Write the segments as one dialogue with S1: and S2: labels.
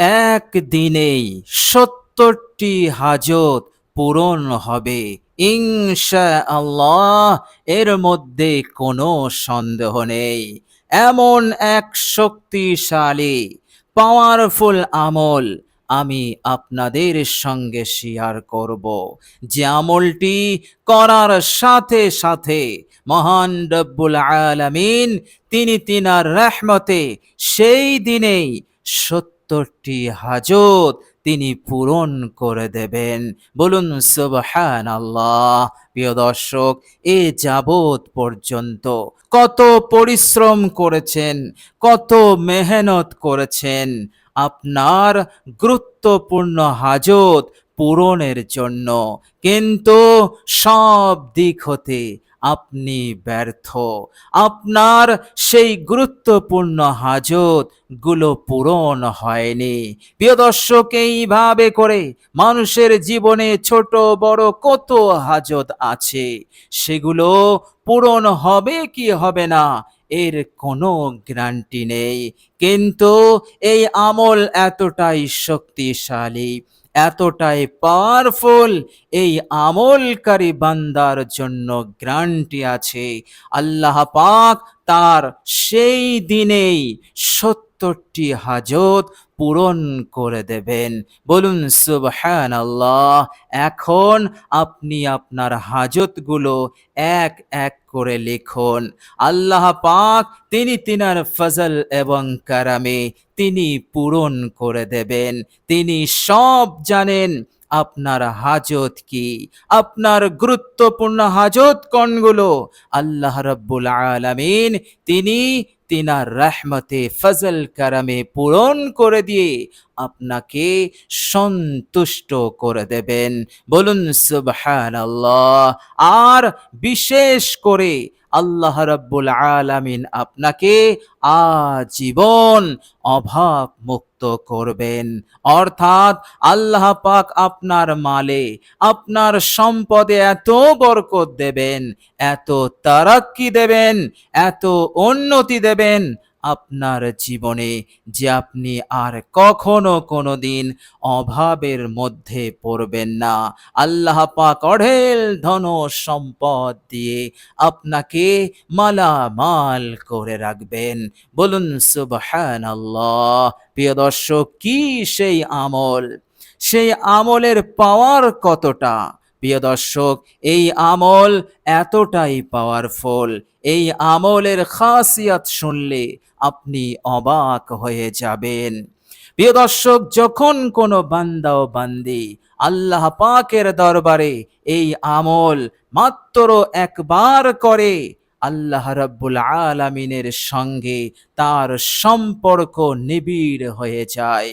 S1: একদিনেই ৭০টি হাজত পূরণ হবে ইনশাআল্লাহ। এর মধ্যে কোনো সন্দেহ নেই। এমন এক শক্তিশালী পাওয়ারফুল আমল আমি আপনাদের সঙ্গে শেয়ার করব, যে আমলটি করার সাথে সাথে মহান রব্বুল আলামিন তিনি তিনার রহমতে সেই দিনেই ৭০টি হাজত তিনি পূরণ করে দেবেন। বলুন সুবহানাল্লাহ। প্রিয় দর্শক, এ যাবৎ পর্যন্ত কত পরিশ্রম করেছেন, কত মেহনত করেছেন আপনার গুরুত্বপূর্ণ হাজত পূরণের জন্য, কিন্তু সব দিক হতে আপনি ব্যর্থ। আপনার সেই গুরুত্বপূর্ণ হাজত গুলো পূরণ হয়নি। প্রিয় দর্শক, এইভাবে করে মানুষের জীবনে ছোট বড় কত হাজত আছে, সেগুলো পূরণ হবে কি হবে না এর কোনো গ্যারান্টি নেই। কিন্তু এই আমল এতটাই শক্তিশালী, এতটাই পাওয়ারফুল, এই আমলকারী বান্দার জন্য গ্যারান্টি আছে আল্লাহ পাক তার সেই দিনেই ৭০টি হাজত পূরণ করে দেবেন। বলুন সুবহানাল্লাহ। এখন আপনি আপনার হাজতগুলো এক এক করে লিখুন। আল্লাহ পাক তিনি তিনার ফজল এবং কারামে তিনি পূরণ করে দেবেন। তিনি সব জানেন আপনার হাজত কি, আপনার গুরুত্বপূর্ণ হাজত কোনগুলো। আল্লাহ রাব্বুল আলামিন তিনি তিনার রহমতে ফজল কারামে পূরণ করে দিয়ে আপনাকে সন্তুষ্ট করে দেবেন। বলুন সুবহানাল্লাহ। আর বিশেষ করে আল্লাহ রাব্বুল আলামিন আপনাকে আজীবন অভাব মুক্ত করবেন। অর্থাৎ আল্লাহ পাক আপনার মালে, আপনার সম্পদে এত বরকত দেবেন, এত তারাক্কি দেবেন, এত উন্নতি দেবেন আপনার জীবনে, যে আপনি আর কখনো কোনোদিন অভাবের মধ্যে পড়বেন না। আল্লাহ পাক অঢেল ধন সম্পদ দিয়ে আপনাকে মালামাল করে রাখবেন। বলুন সুবহানাল্লাহ। প্রিয় দর্শক, কি সেই আমল, সেই আমলের পাওয়ার কতটা! প্রিয় দর্শক, এই আমল এতটাই পাওয়ারফুল, এই আমলের খাসিয়াত শুনলে আপনি অবাক হয়ে যাবেন। প্রিয় দর্শক, যখন কোনো বান্দা ও বান্দি আল্লাহ পাকের দরবারে এই আমল মাত্র একবার করে, আল্লাহ রাব্বুল আলামিনের সঙ্গে তার সম্পর্ক নিবিড় হয়ে যায়।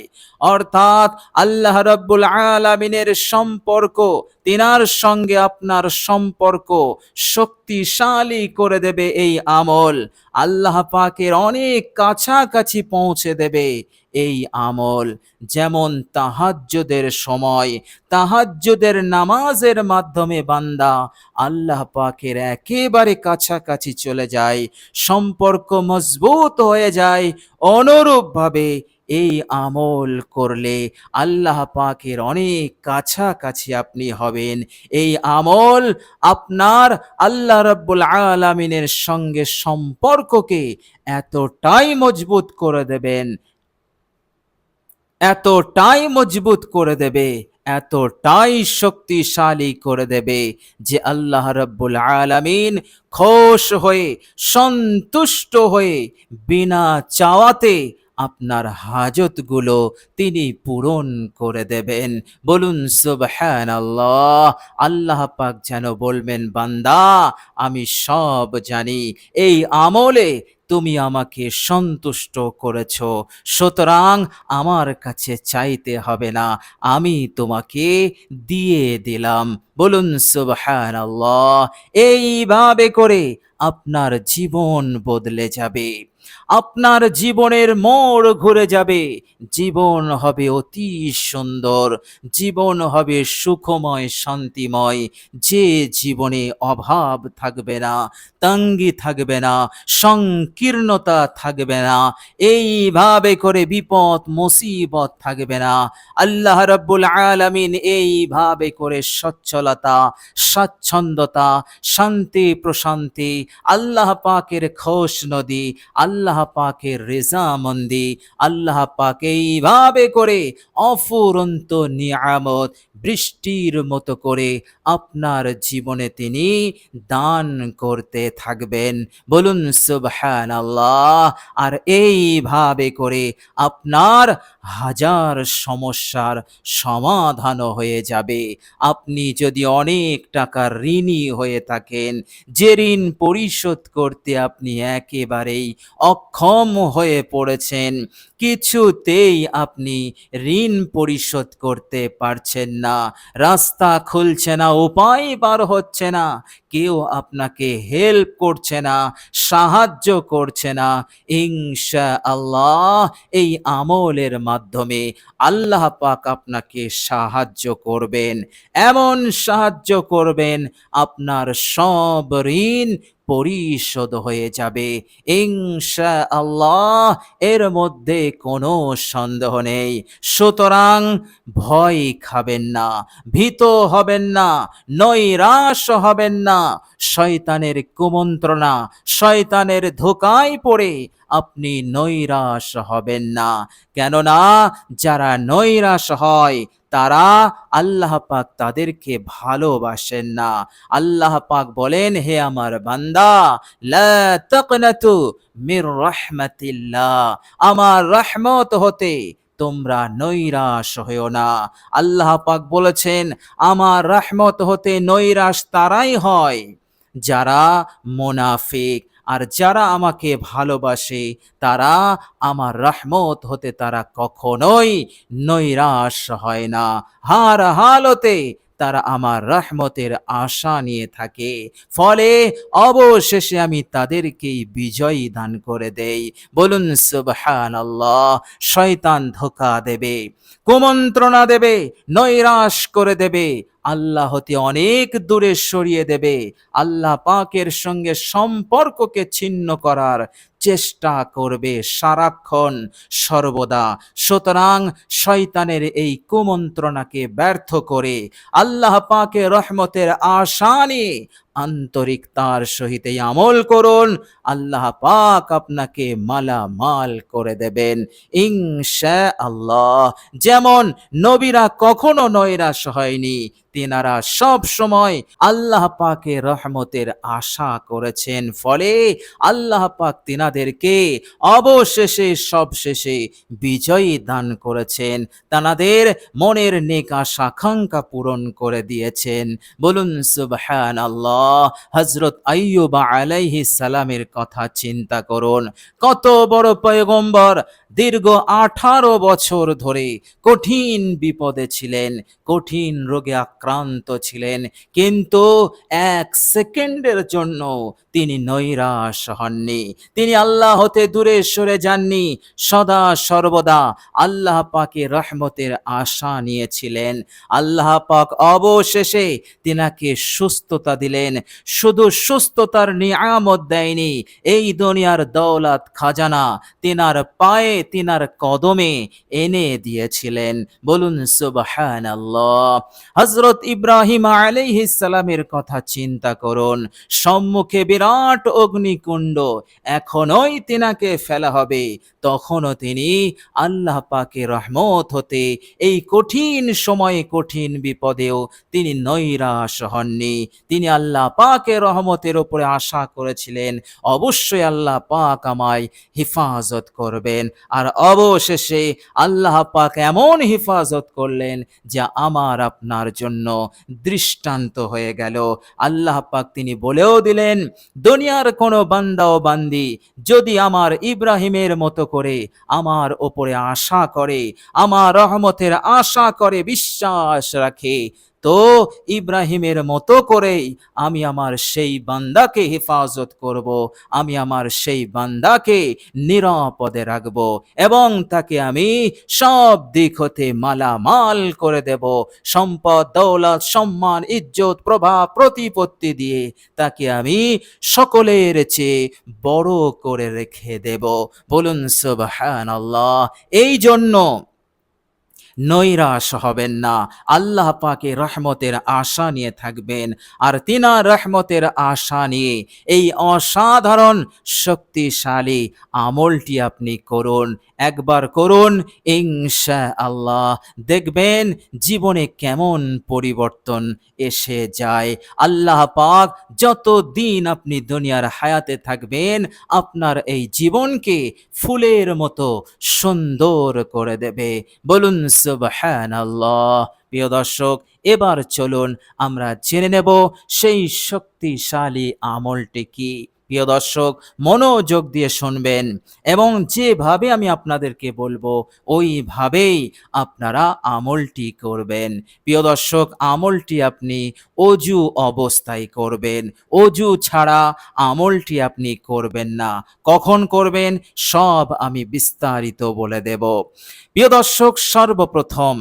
S1: অর্থাৎ আল্লাহ রাব্বুল আলামিনের সম্পর্ক, তিনার সঙ্গে আপনার সম্পর্ক শক্তিশালী করে দেবে এই আমল। আল্লাহ পাকের অনেক কাছাকাছি পৌঁছে দেবে এই আমল। যেমন তাহাজ্জুদের সময়, তাহাজ্জুদের নামাজের মাধ্যমে বান্দা আল্লাহ পাকের একেবারে কাছাকাছি চলে যায়, সম্পর্ক মজবুত হয়ে যায়। অনুরূপভাবে এই আমল করলে আল্লাহ পাকের অনেক কাছাকাছি আপনি হবেন। এই আমল আপনার আল্লাহ রাব্বুল আলামিনের সঙ্গে সম্পর্ককে এতটাই মজবুত করে দেবেন, এতটাই মজবুত করে দেবে, এতটাই শক্তিশালী করে দেবে, যে আল্লাহ রাব্বুল আলামিন খুশ হয়ে, সন্তুষ্ট হয়ে, বিনা চাওয়াতে আপনার হাজতগুলো তিনি পূরণ করে দেবেন। বলুন সুবহানাল্লাহ। আল্লাহ পাক যেন বলবেন, বান্দা আমি সব জানি, এই আমলে তুমি আমাকে সন্তুষ্ট করেছ, সুতরাং আমার কাছে চাইতে হবে না, আমি তোমাকে দিয়ে দিলাম। বলুন সুবহানাল্লাহ। এইভাবে করে আপনার জীবন বদলে যাবে। আপনার জীবনের মোড় ঘুরে যাবে, জীবন হবে অতি সুন্দর, জীবন হবে সুখময় শান্তিময়, যে জীবনে অভাব থাকবে না, তঙ্গি থাকবে না, সংকীর্ণতা থাকবে না, এইভাবে করে বিপদ মুসিবত থাকবে না। আল্লাহ রাব্বুল আলামিন এইভাবে করে সচ্ছলতা, স্বাচ্ছন্দ্যতা, শান্তি প্রশান্তি, আল্লাহ পাকের খোশ নদী, আল্লাহ পাকের রেজামন্দি, আল্লাহ পাক এইভাবে করে অফুরন্ত নিয়ামত বৃষ্টির মতো করে আপনার জীবনে তিনি দান করতে থাকবেন। বলুন সুবহানাল্লাহ। আর এইভাবে করে আপনার হাজার সমস্যার সমাধানও হয়ে যাবে। আপনি যদি অনেক টাকার ঋণী হয়ে থাকেন, যে ঋণ পরিশোধ করতে আপনি একেবারেই অক্ষম হয়ে পড়েছেন, কিছুতেই আপনি ঋণ পরিশোধ করতে পারছেন না, রাস্তা খুলছে না, উপায় বার হচ্ছে না, কেউ আপনাকে হেল্প করছে না, সাহায্য করছে না, ইনশাআল্লাহ এই আমলের মাধ্যমে আল্লাহ পাক আপনাকে সাহায্য করবেন, এমন সাহায্য করবেন আপনার সব ঋণ পরিশোধ হয়ে যাবে ইনশাআল্লাহ, এর মধ্যে কোনো সন্দেহ নেই। সুতরাং ভয় খাবেন না, ভীত হবেন না, নৈরাশ হবেন না, শয়তানের কুমন্ত্রণা, শয়তানের ধোঁকায় পড়ে আপনি নৈরাশ হবেন না। কেননা যারা নৈরাশ হয় তারা আল্লাহ পাক তাদেরকে ভালোবাসেন না। আল্লাহ পাক বলেন, হে আমার বান্দা, লা তাকনাতু মির রাহমাতিল্লাহ, আমার রহমত হতে তোমরা নৈরাশ হইও না। আল্লাহ পাক বলেছেন, আমার রহমত হতে নৈরাশ তারাই হয় যারা মুনাফিক, আর যারা আমাকে ভালোবাসে তারা আমার রহমত হতে তারা কখনোই নৈরাশ হয় না, হার হালতে তারা আমার রহমতের আশা নিয়ে থাকে, ফলে অবশেষে আমি তাদেরকেই বিজয়ী দান করে দেই। বলুন সুবহানাল্লাহ। শয়তান ধোঁকা দেবে, কুমন্ত্রণা দেবে, নৈরাশ করে দেবে, আল্লাহ হতে অনেক দূরে সরিয়ে দেবে, আল্লাহ পাকের সঙ্গে সম্পর্ককে ছিন্ন করার চেষ্টা করবে সারাক্ষণ সর্বদা। সুতরাং শয়তানের এই কুমন্ত্রণাকে ব্যর্থ করে আল্লাহ পাকের রহমতের আশা নিয়ে আন্তরিকতার সহিত এই আমল করুন, আল্লাহ পাক আপনাকে মালামাল করে দেবেন ইনশাআল্লাহ। যেমন নবীরা কখনো নৈরাশ হয়নি, তিনারা সব সময় আল্লাহ পাকের রহমতের আশা করেছেন, ফলে আল্লাহ পাক তিনাদেরকে অবশেষে সবশেষে বিজয়ী দান করেছেন, তাদের মনের নেক আশা আকাঙ্ক্ষা পূরণ করে দিয়েছেন। বলুন সুবহানাল্লাহ। হযরত আইয়ুব আলাইহিস সালামের কথা চিন্তা করুন, কত বড় পয়গম্বর, দীর্ঘ 18 বছর ধরে কঠিন বিপদে ছিলেন, কঠিন রোগে আক্রান্ত ছিলেন, কিন্তু এক সেকেন্ডের জন্য তিনি নৈরাশ হননি, তিনি আল্লাহ হতে দূরে সরে যাননি, সদা সর্বদা আল্লাহ পাকের রহমতের আশা নিয়েছিলেন। আল্লাহ পাক অবশেষে তিনাকে সুস্থতা দিলেন, শুধু সুস্থতার নিয়ামত দেয়নি, এই দুনিয়ার দৌলত খাজানা তিনার পায়ে, তিনার কদমে এনে দিয়েছিলেন। বলুন সুবহানাল্লাহ। হযরত ইব্রাহিম আলাইহিস সালামের কথা চিন্তা করুন, সম্মুখে বিরাট অগ্নিকুণ্ড, এখনোই তিনাকে ফেলা হবে, তখনও তিনি আল্লাহ পাকের রহমত হতে এই কঠিন সময়ে, কঠিন বিপদেও তিনি নৈরাশ হননি, তিনি আল্লাহ পাকের রহমতের উপরে আশা করেছিলেন, অবশ্যই আল্লাহ পাক আমায় হিফাজত করবেন। আর অবশেষে আল্লাহ পাক এমন হিফাজত করলেন যা আমার আপনার জন্য দৃষ্টান্ত হয়ে গেল। আল্লাহ পাক তিনি বলেও দিলেন, দুনিয়ার কোনো বান্দা ও বান্দি যদি আমার ইব্রাহিমের মতো করে আমার ওপরে আশা করে, আমার রহমতের আশা করে, বিশ্বাস রাখে, তো ইব্রাহিমের মতো করেই আমি আমার সেই বান্দাকে হেফাজত করব, আমি আমার সেই বান্দাকে নিরাপদে রাখব এবং তাকে আমি সব দিক হতে মালামাল করে দেব। সম্পদ, দৌলত, সম্মান, ইজ্জত, প্রভাব, প্রতিপত্তি দিয়ে তাকে আমি সকলের চেয়ে বড় করে রেখে দেব। বলুন সুবহানাল্লাহ। এই জন্য নৈরাশ হবেন না, আল্লাহ পাকের রহমতের আশা নিয়ে থাকবেন, আর তিনার রহমতের আশা নিয়ে এই অসাধারণ শক্তিশালী আমলটি আপনি করুন। একবার করুন, ইনশাআল্লাহ দেখবেন জীবনে কেমন পরিবর্তন এসে যায়। আল্লাহ পাক যত দিন আপনি দুনিয়ার হায়াতে থাকবেন, আপনার এই জীবনকে ফুলের মতো সুন্দর করে দেবে। বলুন সুবহানাল্লাহ। প্রিয় দর্শক, এবার চলুন আমরা জেনে নেব সেই শক্তিশালী আমলটি কি। প্রিয় দর্শক, মনোযোগ দিয়ে শুনবেন এবং যেভাবে আমি আপনাদেরকে বলবো ওইভাবেই আপনারা আমলটি করবেন। প্রিয় দর্শক, আমলটি আপনি অজু অবস্থায় করবেন, অজু ছাড়া আমলটি আপনি করবেন না। কখন করবেন সব আমি বিস্তারিত বলে দেব। প্রিয় দর্শক, সর্বপ্রথম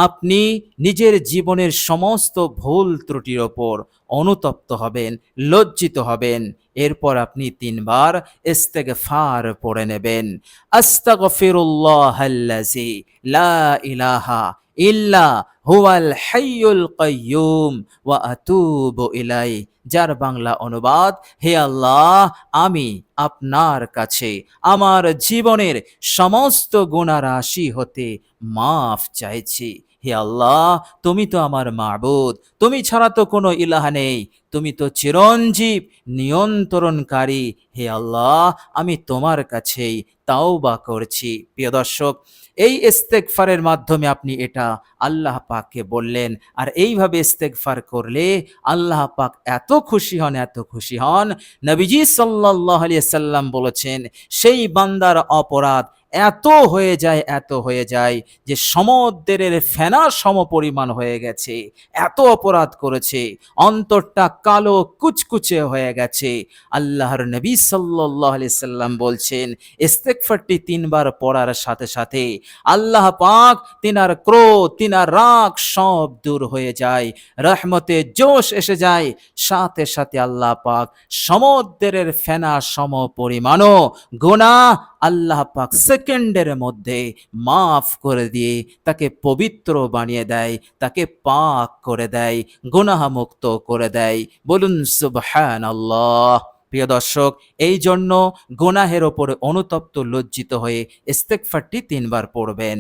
S1: আপনি নিজের জীবনের সমস্ত ভুল ত্রুটির ওপর অনুতপ্ত হবেন, লজ্জিত হবেন। এরপর আপনি 3 বার ইস্তেগফার পড়ে নেবেন। আস্তাগফিরুল্লাহাল্লাযী লা ইলাহা ইল্লা হুয়াল হাইয়ুল কাইয়্যুম ওয়া আতুবু ইলাইহি, যার বাংলা অনুবাদ, হে আল্লাহ, আমি আপনার কাছে আমার জীবনের সমস্ত গুনাহ রাশি হতে মাফ চাইছি। হে আল্লাহ, তুমি তো আমার মাবুদ, তুমি ছাড়া তো কোনো ইলাহ নেই, তুমি তো চিরঞ্জীব নিয়ন্ত্রণকারী। হে আল্লাহ, আমি তোমার কাছেই তাওবা করছি। প্রিয় দর্শক, এই ইস্তেগফারের মাধ্যমে আপনি এটা আল্লাহ পাককে বললেন, আর এইভাবে ইস্তেগফার করলে আল্লাহ পাক এত খুশি হন, এত খুশি হন। নবীজি সাল্লাল্লাহু আলাইহি সাল্লাম বলেছেন, সেই বান্দার অপরাধ এত হয়ে যায়, এত হয়ে যায় যে সমুদ্রের ফেনা সমপরিমাণ হয়ে গেছে। এত অপরাধ করেছে, অন্তরটা কালো কুচকুচে হয়ে গেছে। আল্লাহর নবী সাল্লাল্লাহু আলাইহি সাল্লাম বলছেন, ইস্তেগফারটি 3 বার পড়ার সাথে সাথে আল্লাহ পাক তিনার ক্রোধ, তিনার রাগ সব দূর হয়ে যায়, রহমতে জোশ এসে যায়। সাথে সাথে আল্লাহ পাক সমুদ্রের ফেনা সম পরিমাণও গুনাহ আল্লাহ পাক সেকেন্ডের মধ্যে মাফ করে দিয়ে তাকে পবিত্র বানিয়ে দেয়, তাকে পাক করে দেয়, গুনাহ মুক্ত করে দেয়। বলুন সুবহানাল্লাহ। প্রিয় দর্শক, এই জন্য গুনাহের ওপরে অনুতপ্ত লজ্জিত হয়ে ইস্তেগফারটি 3 বার পড়বেন।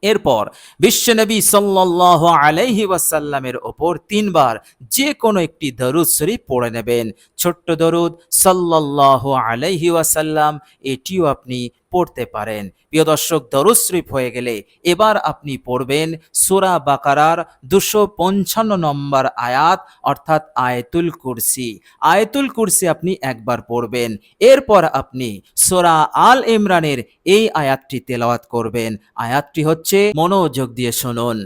S1: এরপর বিশ্বনবী সাল্লাল্লাহু আলাইহি ওয়াসাল্লামের ওপর 3 বার যে কোনো একটি দরুদ শরীফ পড়ে নেবেন। ছোট্ট দরুদ সাল্লাল্লাহু আলাইহি ওয়াসাল্লাম, এটিও আপনি পড়তে পারেন। প্রিয় দর্শক, দরুদ শরীফ হয়ে গেলে এবার আপনি পড়বেন সূরা বাকারার 255 নম্বর আয়াত, অর্থাৎ আয়াতুল কুরসি। আয়াতুল কুরসি আপনি একবার পড়বেন। এরপর আপনি সূরা আল ইমরানের এই আয়াতটি তেলাওয়াত করবেন। আয়াতটি হচ্ছে, মনোযোগ দিয়ে শুনুন,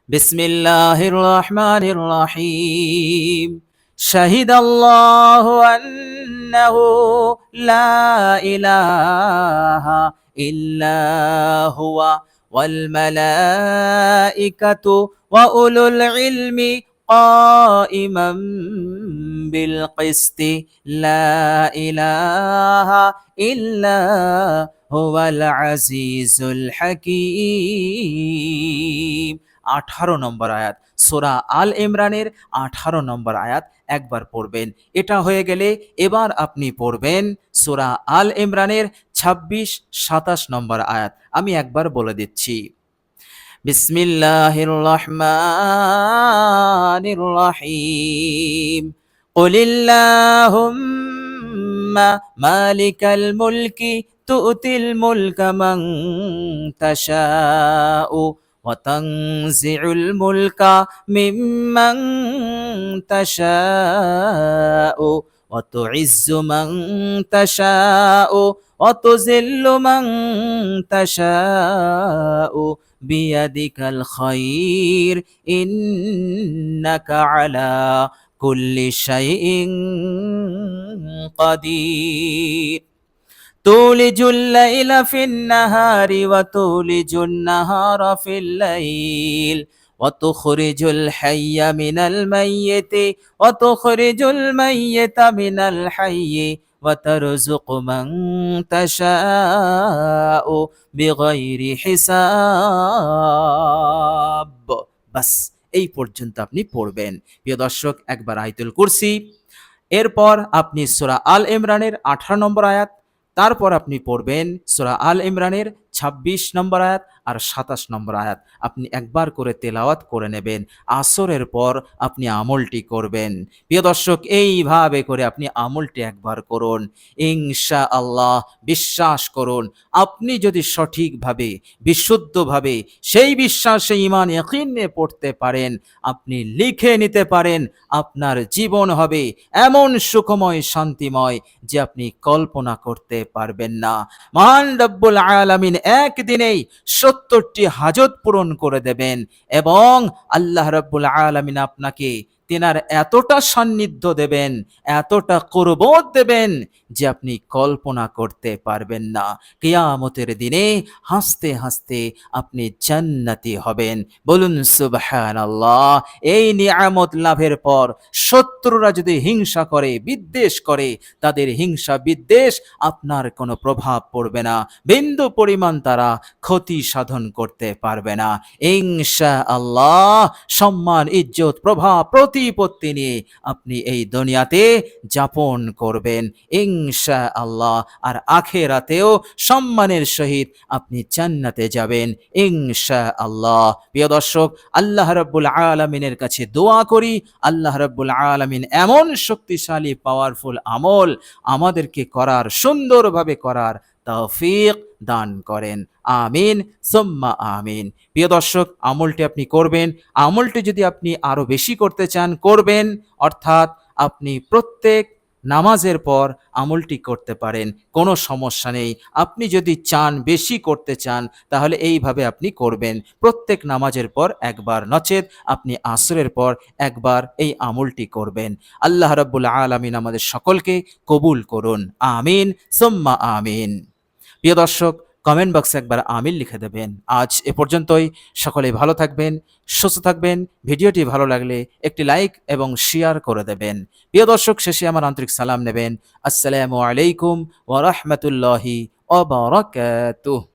S1: বিসমিল্লাহির রহমানির রহিম। শাহিদাল্লাহু আন্নাহু লা ইলাহা ইল্লা হুয়া ওয়াল মালাইকাতু ওয়া উলুল ইলমি কাইমান বিল কিসতি লা ইলাহা ইল্লা হুয়াল আজিজুল হাকীম। 18 নম্বর আয়াত, সূরা আল ইমরানের 18 নম্বর আয়াত একবার পড়বেন। এটা হয়ে গেলে এবার আপনি পড়বেন সূরা আল ইমরানের 26-27 নম্বর আয়াত। আমি একবার বলে দিচ্ছি, বিসমিল্লাহির রহমানির রহিম। কুলিল্লাহুম্মা মালিকাল মুলকি তু'তিল মুলকা মান তাশাউ ওয়া তানজিউল মুলকা মিম্মান তাশাউ ওয়া তু'ইজ্জু মান তাশাউ وتذل من تشاء بيدك الخير إنك على كل شيء قدير تولج الليل في النهار وتولج النهار في الليل وتخرج الحي من الميت وتخرج الميت من الحي وترزق من تشاء بغير حساب বাস এই পর্যন্ত আপনি পড়বেন। প্রিয় দর্শক, একবার আয়াতুল কুরসি, এরপর আপনি সূরা আল ইমরানের 18 নম্বর আয়াত, তারপর আপনি পড়বেন সূরা আল ইমরানের 26 নম্বর আয়াত আর 27 নম্বর আয়াত। আপনি একবার করে তেলাওয়াত করে নেবেন। আসরের পর আপনি আমলটি করবেন। প্রিয় দর্শক, এইভাবে করে আপনি আমলটি একবার করুন, ইনশাআল্লাহ বিশ্বাস করুন, আপনি যদি সঠিকভাবে বিশুদ্ধভাবে সেই বিশ্বাসে ঈমান ইয়াকিন নিয়ে পড়তে পারেন, আপনি লিখে নিতে পারেন, আপনার জীবন হবে এমন সুখময় শান্তিময় যে আপনি কল্পনা করতে পারবেন না। মহান রব্বুল আলামিন একদিনেই 70টি হাজত পূরণ করে দেবেন এবং আল্লাহ রব্বুল আলামিন আপনাকে তেনার এতটা সান্নিধ্য দেবেন, এতটা কুরবত দেবেন যে আপনি কল্পনা করতে পারবেন না। কিয়ামতের দিনে হাসতে হাসতে আপনি জান্নাতি হবেন। বলুন সুবহানাল্লাহ। এই নিয়ামত লাভের পর শত্রুরা যদি হিংসা করে, বিদ্বেষ করে, তাদের হিংসা বিদ্বেষ আপনার কোনো প্রভাব পড়বে না, বিন্দু পরিমাণ তারা ক্ষতি সাধন করতে পারবে না। ইনশাআল্লাহ সম্মান, ইজ্জত, প্রভাব, প্রতিপত্তি নিয়ে আপনি এই দুনিয়াতে যাপন করবেন ইনশাআল্লাহ, আর আখিরাতেও সম্মানের সহিত আপনি জান্নাতে যাবেন ইনশাআল্লাহ। প্রিয় দর্শক, আল্লাহ রাব্বুল আলামিনের কাছে দোয়া করি, আল্লাহ রাব্বুল আলামিন এমন শক্তিশালী পাওয়ারফুল আমল আমাদেরকে করার, সুন্দরভাবে করার তৌফিক দান করেন। আমিন সুম্মা আমিন। প্রিয় দর্শক, আমলটি আপনি করবেন। আমলটি যদি আপনি আরো বেশি করতে চান করবেন, অর্থাৎ আপনি প্রত্যেক নামাজের পর আমলটি করতে পারেন, কোনো সমস্যা নেই। আপনি যদি চান, বেশি করতে চান, তাহলে এইভাবে আপনি করবেন, প্রত্যেক নামাজের পর একবার, নচেত আপনি আসরের পর একবার এই আমলটি করবেন। আল্লাহ রাব্বুল আলামিন আমাদের সকলকে কবুল করুন। আমিন সুম্মা আমিন। প্রিয় দর্শক, কমেন্ট বক্সে একবার আমিন লিখে দেবেন। আজ এ পর্যন্তই। সকলে ভালো থাকবেন, সুস্থ থাকবেন। ভিডিওটি ভালো লাগলে একটি লাইক এবং শেয়ার করে দেবেন। প্রিয় দর্শক, শেষে আমার আন্তরিক সালাম নেবেন। আসসালামু আলাইকুম ওয়া রাহমাতুল্লাহি ওয়া বারাকাতুহু।